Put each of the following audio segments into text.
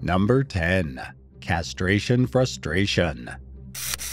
Number 10. Castration frustration.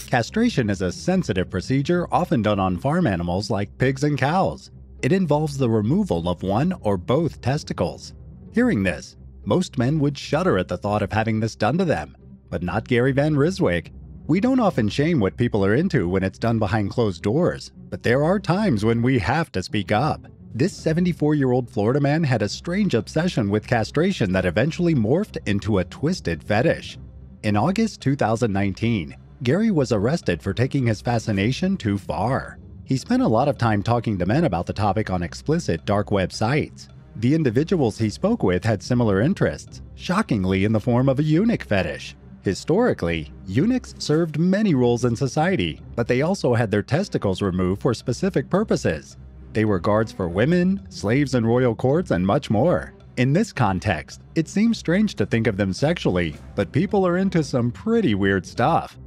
Castration is a sensitive procedure often done on farm animals like pigs and cows. It involves the removal of one or both testicles. Hearing this, most men would shudder at the thought of having this done to them, but not Gary Van Ryswyk. We don't often shame what people are into when it's done behind closed doors, but there are times when we have to speak up. This 74-year-old Florida man had a strange obsession with castration that eventually morphed into a twisted fetish. In August 2019, Gary was arrested for taking his fascination too far. He spent a lot of time talking to men about the topic on explicit dark web sites. The individuals he spoke with had similar interests, shockingly in the form of a eunuch fetish. Historically, eunuchs served many roles in society, but they also had their testicles removed for specific purposes. They were guards for women, slaves in royal courts, and much more. In this context, it seems strange to think of them sexually, but people are into some pretty weird stuff.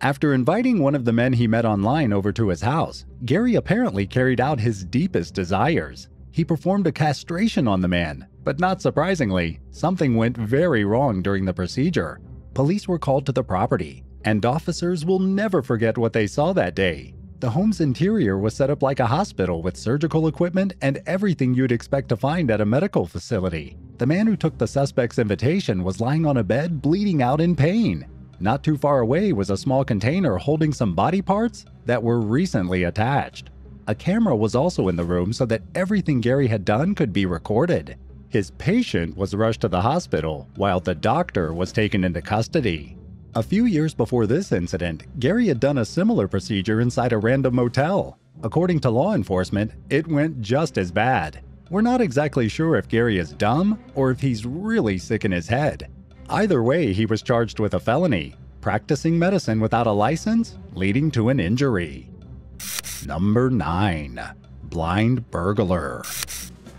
After inviting one of the men he met online over to his house, Gary apparently carried out his deepest desires. He performed a castration on the man, but not surprisingly, something went very wrong during the procedure. Police were called to the property, and officers will never forget what they saw that day. The home's interior was set up like a hospital with surgical equipment and everything you'd expect to find at a medical facility. The man who took the suspect's invitation was lying on a bed bleeding out in pain. Not too far away was a small container holding some body parts that were recently attached. A camera was also in the room so that everything Gary had done could be recorded. His patient was rushed to the hospital while the doctor was taken into custody. A few years before this incident, Gary had done a similar procedure inside a random motel. According to law enforcement, it went just as bad. We're not exactly sure if Gary is dumb or if he's really sick in his head. Either way, he was charged with a felony, practicing medicine without a license, leading to an injury. Number 9. Blind burglar.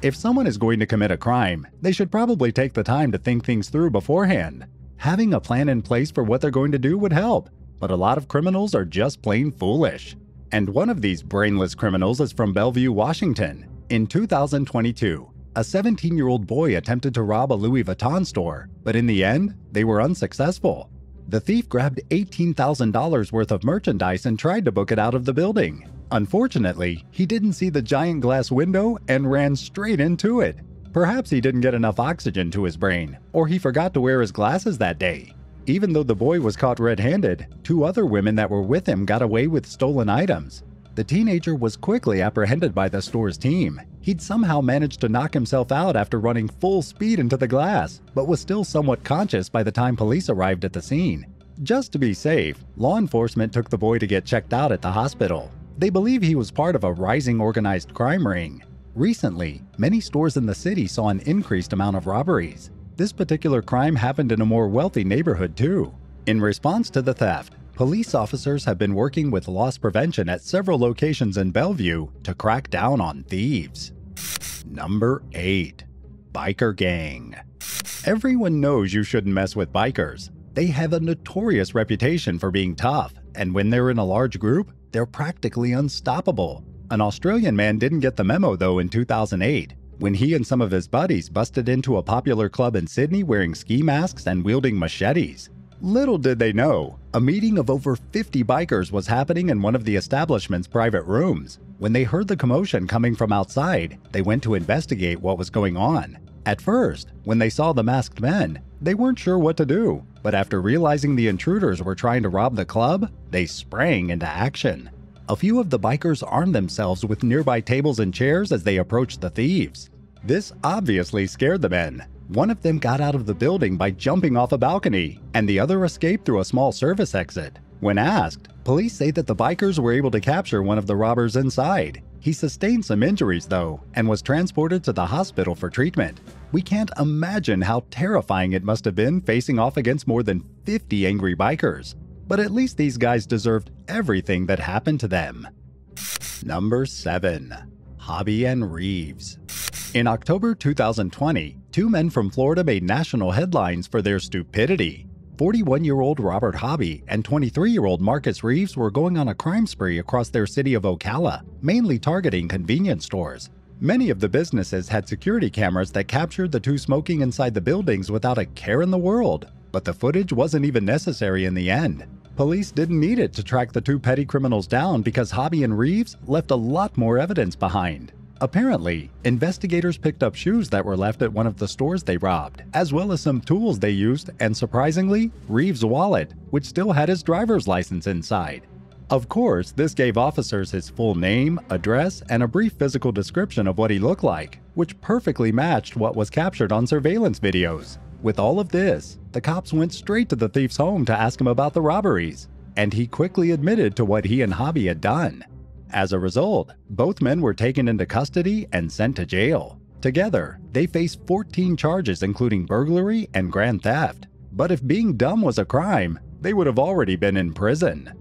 If someone is going to commit a crime, they should probably take the time to think things through beforehand. Having a plan in place for what they're going to do would help, but a lot of criminals are just plain foolish. And one of these brainless criminals is from Bellevue, Washington. In 2022, a 17-year-old boy attempted to rob a Louis Vuitton store, but in the end, they were unsuccessful. The thief grabbed $18,000 worth of merchandise and tried to book it out of the building. Unfortunately, he didn't see the giant glass window and ran straight into it. Perhaps he didn't get enough oxygen to his brain, or he forgot to wear his glasses that day. Even though the boy was caught red-handed, 2 other women that were with him got away with stolen items. The teenager was quickly apprehended by the store's team. He'd somehow managed to knock himself out after running full speed into the glass, but was still somewhat conscious by the time police arrived at the scene. Just to be safe, law enforcement took the boy to get checked out at the hospital. They believe he was part of a rising organized crime ring. Recently, many stores in the city saw an increased amount of robberies. This particular crime happened in a more wealthy neighborhood too. In response to the theft, police officers have been working with loss prevention at several locations in Bellevue to crack down on thieves. Number 8. Biker gang. Everyone knows you shouldn't mess with bikers. They have a notorious reputation for being tough, and when they're in a large group, they're practically unstoppable. An Australian man didn't get the memo though in 2008, when he and some of his buddies busted into a popular club in Sydney wearing ski masks and wielding machetes. Little did they know, a meeting of over 50 bikers was happening in one of the establishment's private rooms. When they heard the commotion coming from outside, they went to investigate what was going on. At first, when they saw the masked men, they weren't sure what to do, but after realizing the intruders were trying to rob the club, they sprang into action. A few of the bikers armed themselves with nearby tables and chairs as they approached the thieves. This obviously scared the men. One of them got out of the building by jumping off a balcony, and the other escaped through a small service exit. When asked, police say that the bikers were able to capture one of the robbers inside. He sustained some injuries though, and was transported to the hospital for treatment. We can't imagine how terrifying it must have been facing off against more than 50 angry bikers. But at least these guys deserved everything that happened to them. Number 7. Hobby and Reeves. In October 2020, 2 men from Florida made national headlines for their stupidity. 41-year-old Robert Hobby and 23-year-old Marcus Reeves were going on a crime spree across their city of Ocala, mainly targeting convenience stores. Many of the businesses had security cameras that captured the 2 smoking inside the buildings without a care in the world. But the footage wasn't even necessary in the end. Police didn't need it to track the two petty criminals down because Hobby and Reeves left a lot more evidence behind. Apparently, investigators picked up shoes that were left at one of the stores they robbed, as well as some tools they used and, surprisingly, Reeves' wallet, which still had his driver's license inside. Of course, this gave officers his full name, address, and a brief physical description of what he looked like, which perfectly matched what was captured on surveillance videos. With all of this, the cops went straight to the thief's home to ask him about the robberies, and he quickly admitted to what he and Hobby had done. As a result, both men were taken into custody and sent to jail. Together, they faced 14 charges including burglary and grand theft. But if being dumb was a crime, they would have already been in prison.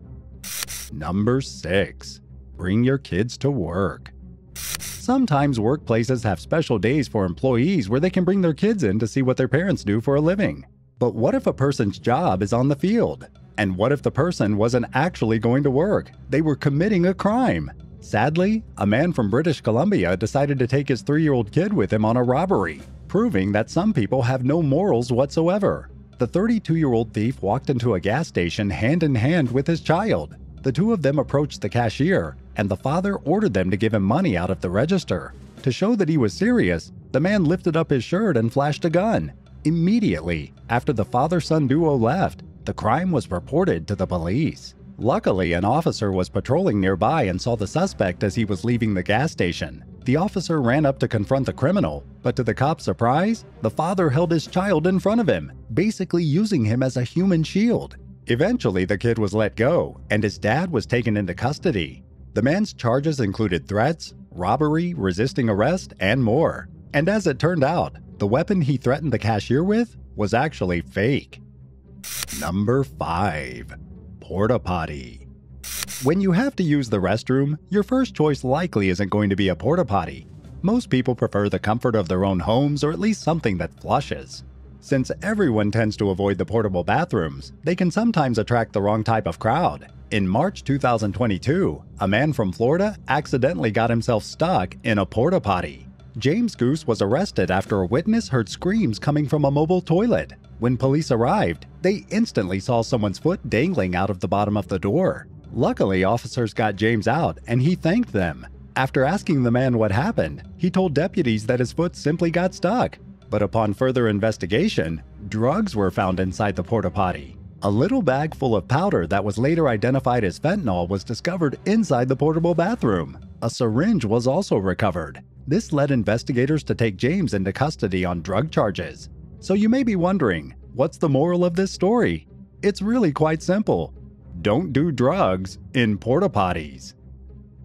Number 6. Bring your kids to work. Sometimes workplaces have special days for employees where they can bring their kids in to see what their parents do for a living. But what if a person's job is on the field? And what if the person wasn't actually going to work? They were committing a crime. Sadly, a man from British Columbia decided to take his 3-year-old kid with him on a robbery, proving that some people have no morals whatsoever. The 32-year-old thief walked into a gas station hand in hand with his child. The two of them approached the cashier, and the father ordered them to give him money out of the register. To show that he was serious, the man lifted up his shirt and flashed a gun. Immediately, after the father-son duo left, the crime was reported to the police. Luckily, an officer was patrolling nearby and saw the suspect as he was leaving the gas station. The officer ran up to confront the criminal, but to the cops' surprise, the father held his child in front of him, basically using him as a human shield. Eventually, the kid was let go, and his dad was taken into custody. The man's charges included threats, robbery, resisting arrest, and more. And as it turned out, the weapon he threatened the cashier with was actually fake. Number 5. Porta-Potty. When you have to use the restroom, your first choice likely isn't going to be a porta-potty. Most people prefer the comfort of their own homes or at least something that flushes. Since everyone tends to avoid the portable bathrooms, they can sometimes attract the wrong type of crowd. In March 2022, a man from Florida accidentally got himself stuck in a porta-potty. James Goose was arrested after a witness heard screams coming from a mobile toilet. When police arrived, they instantly saw someone's foot dangling out of the bottom of the door. Luckily, officers got James out and he thanked them. After asking the man what happened, he told deputies that his foot simply got stuck. But upon further investigation, drugs were found inside the porta-potty. A little bag full of powder that was later identified as fentanyl was discovered inside the portable bathroom. A syringe was also recovered. This led investigators to take James into custody on drug charges. So you may be wondering, what's the moral of this story? It's really quite simple. Don't do drugs in porta-potties.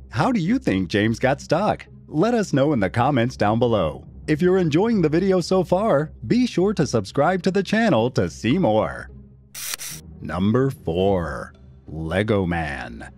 How do you think James got stuck? Let us know in the comments down below. If you're enjoying the video so far, be sure to subscribe to the channel to see more. Number 4. LEGOMAN.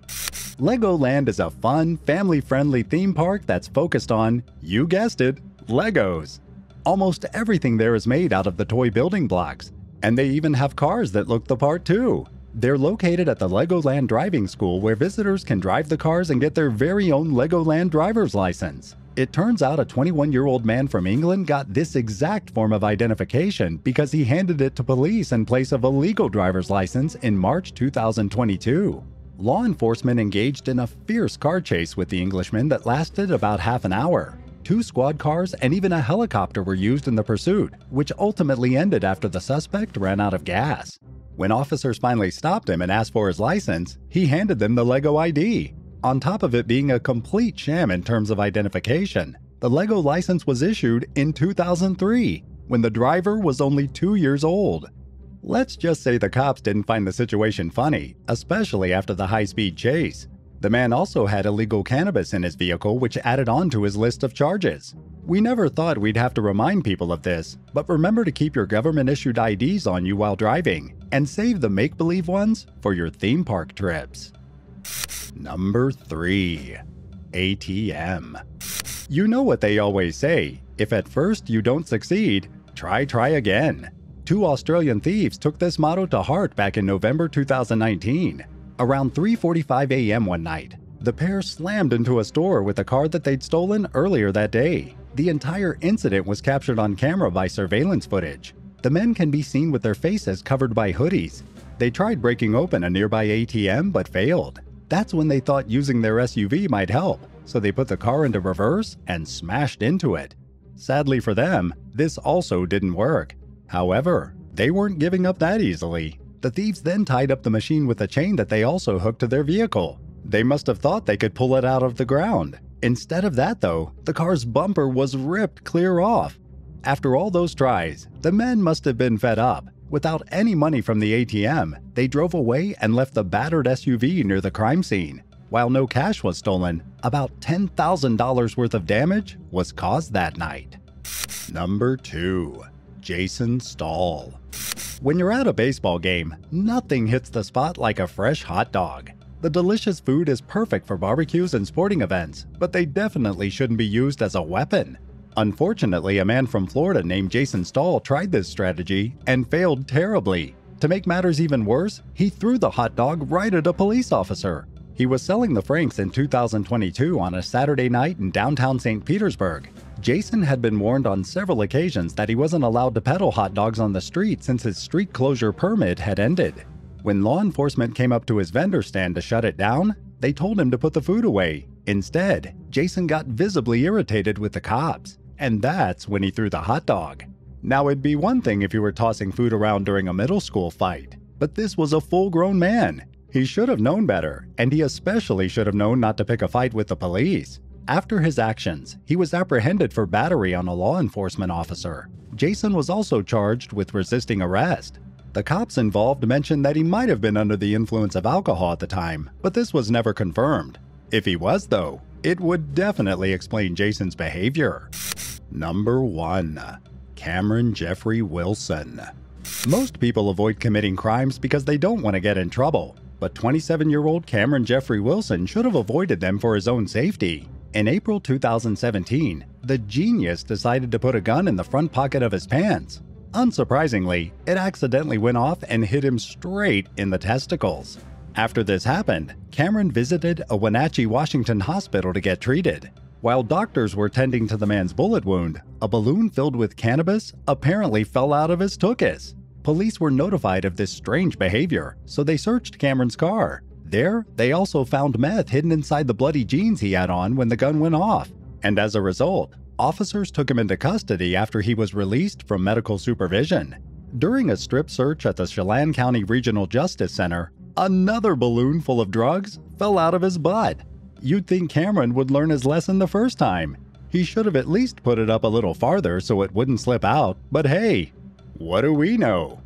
LEGOLAND is a fun, family-friendly theme park that's focused on, you guessed it, Legos. Almost everything there is made out of the toy building blocks, and they even have cars that look the part too. They're located at the LEGOLAND driving school where visitors can drive the cars and get their very own LEGOLAND driver's license. It turns out a 21-year-old man from England got this exact form of identification because he handed it to police in place of a legal driver's license in March 2022. Law enforcement engaged in a fierce car chase with the Englishman that lasted about half an hour. 2 squad cars and even a helicopter were used in the pursuit, which ultimately ended after the suspect ran out of gas. When officers finally stopped him and asked for his license, he handed them the LEGO ID. On top of it being a complete sham in terms of identification, the LEGO license was issued in 2003, when the driver was only 2 years old. Let's just say the cops didn't find the situation funny, especially after the high-speed chase. The man also had illegal cannabis in his vehicle, which added on to his list of charges. We never thought we'd have to remind people of this, but remember to keep your government-issued IDs on you while driving, and save the make-believe ones for your theme park trips. Number 3. ATM. You know what they always say, if at first you don't succeed, try again. 2 Australian thieves took this motto to heart back in November 2019. Around 3:45 a.m. one night, the pair slammed into a store with a car that they'd stolen earlier that day. The entire incident was captured on camera by surveillance footage. The men can be seen with their faces covered by hoodies. They tried breaking open a nearby ATM but failed. That's when they thought using their SUV might help, so they put the car into reverse and smashed into it. Sadly for them, this also didn't work. However, they weren't giving up that easily. The thieves then tied up the machine with a chain that they also hooked to their vehicle. They must have thought they could pull it out of the ground. Instead of that though, the car's bumper was ripped clear off. After all those tries, the men must have been fed up. Without any money from the ATM, they drove away and left the battered SUV near the crime scene. While no cash was stolen, about $10,000 worth of damage was caused that night. Number 2. Jason STOLL. When you're at a baseball game, nothing hits the spot like a fresh hot dog. The delicious food is perfect for barbecues and sporting events, but they definitely shouldn't be used as a weapon. Unfortunately, a man from Florida named Jason STOLL tried this strategy and failed terribly. To make matters even worse, he threw the hot dog right at a police officer. He was selling the Franks in 2022 on a Saturday night in downtown St. Petersburg. Jason had been warned on several occasions that he wasn't allowed to peddle hot dogs on the street since his street closure permit had ended. When law enforcement came up to his vendor stand to shut it down, they told him to put the food away. Instead, Jason got visibly irritated with the cops, and that's when he threw the hot dog. Now, it'd be one thing if you were tossing food around during a middle school fight, but this was a full-grown man. He should have known better, and he especially should have known not to pick a fight with the police. After his actions, he was apprehended for battery on a law enforcement officer. Jason was also charged with resisting arrest. The cops involved mentioned that he might have been under the influence of alcohol at the time, but this was never confirmed. If he was, though, it would definitely explain Jason's behavior. Number 1. Cameron Jeffrey Wilson. Most people avoid committing crimes because they don't want to get in trouble, but 27-year-old Cameron Jeffrey Wilson should have avoided them for his own safety. In April 2017, the genius decided to put a gun in the front pocket of his pants. Unsurprisingly, it accidentally went off and hit him straight in the testicles. After this happened, Cameron visited a Wenatchee, Washington hospital to get treated. While doctors were tending to the man's bullet wound, a balloon filled with cannabis apparently fell out of his tuchus. Police were notified of this strange behavior, so they searched Cameron's car. There, they also found meth hidden inside the bloody jeans he had on when the gun went off. And as a result, officers took him into custody after he was released from medical supervision. During a strip search at the Chelan County Regional Justice Center, another balloon full of drugs fell out of his butt. You'd think Cameron would learn his lesson the first time. He should have at least put it up a little farther so it wouldn't slip out, but hey, what do we know?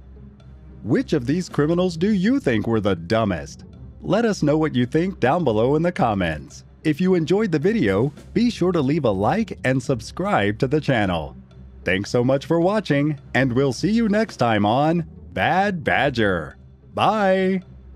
Which of these criminals do you think were the dumbest? Let us know what you think down below in the comments. If you enjoyed the video, be sure to leave a like and subscribe to the channel. Thanks so much for watching, and we'll see you next time on Bad Badger. Bye!